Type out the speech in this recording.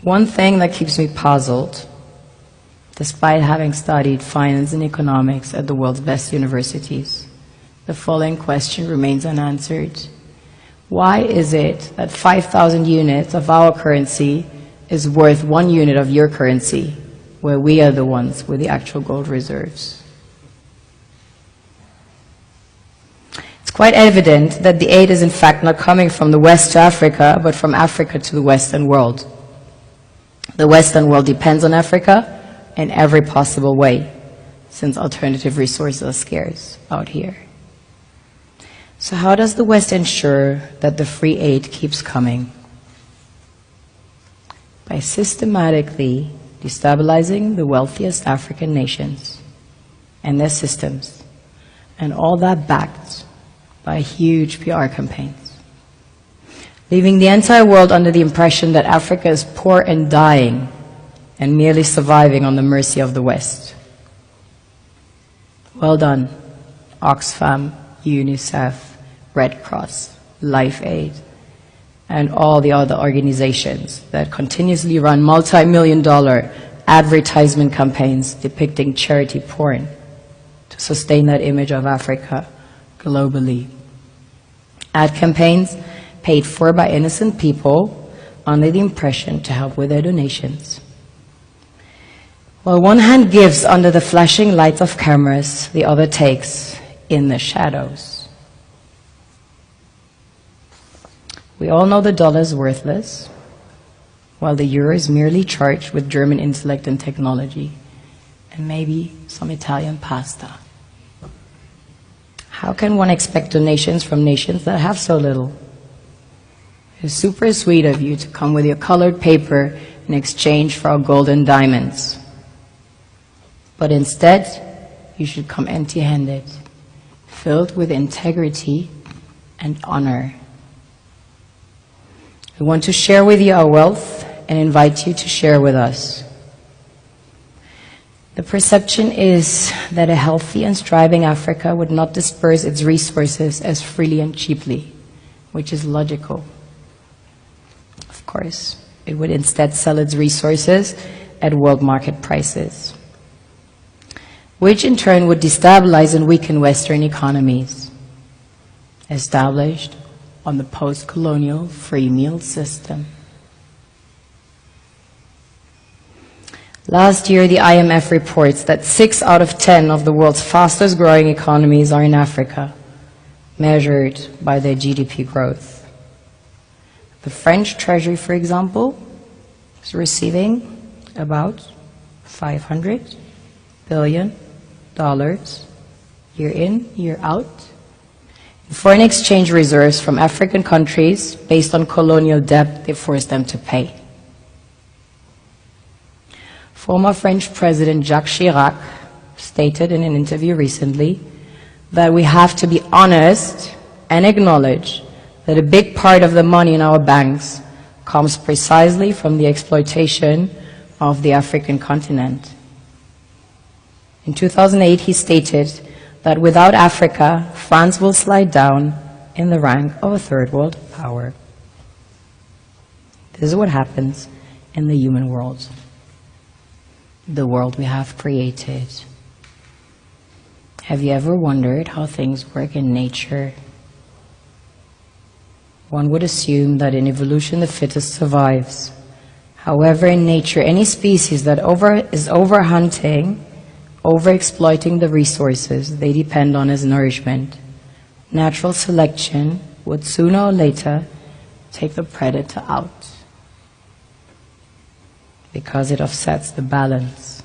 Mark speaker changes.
Speaker 1: One thing that keeps me puzzled, despite having studied finance and economics at the world's best universities, the following question remains unanswered. Why is it that 5,000 units of our currency is worth 1 unit of your currency, where we are the ones with the actual gold reserves? It's quite evident that the aid is in fact not coming from the West to Africa, but from Africa to the Western world. The Western world depends on Africa in every possible way, since alternative resources are scarce out here. So how does the West ensure that the free aid keeps coming? By systematically destabilizing the wealthiest African nations and their systems, and all that backed by huge PR campaigns, leaving the entire world under the impression that Africa is poor and dying and merely surviving on the mercy of the West. Well done, Oxfam, UNICEF, Red Cross, Life Aid, and all the other organizations that continuously run multi-million-dollar advertisement campaigns depicting charity porn to sustain that image of Africa globally. Ad campaigns paid for by innocent people under the impression to help with their donations. While one hand gives under the flashing lights of cameras, the other takes in the shadows. We all know the dollar is worthless, while the euro is merely charged with German intellect and technology, and maybe some Italian pasta. How can one expect donations from nations that have so little? It's super sweet of you to come with your colored paper in exchange for our gold and diamonds. But instead, you should come empty-handed, filled with integrity and honor. We want to share with you our wealth and invite you to share with us. The perception is that a healthy and striving Africa would not disperse its resources as freely and cheaply, which is logical. Of course, it would instead sell its resources at world market prices, which in turn would destabilize and weaken Western economies, established on the post-colonial free meal system. Last year, the IMF reports that 6 out of 10 of the world's fastest growing economies are in Africa, measured by their GDP growth. The French Treasury, for example, is receiving about $500 billion year in, year out, in foreign exchange reserves from African countries based on colonial debt they forced them to pay. Former French President Jacques Chirac stated in an interview recently that we have to be honest and acknowledge that a big part of the money in our banks comes precisely from the exploitation of the African continent. In 2008, he stated that without Africa, France will slide down in the rank of a third world power. This is what happens in the human world, the world we have created. Have you ever wondered how things work in nature? One would assume that in evolution the fittest survives. However, in nature, any species that is overhunting, overexploiting the resources they depend on as nourishment, natural selection would sooner or later take the predator out, because it offsets the balance.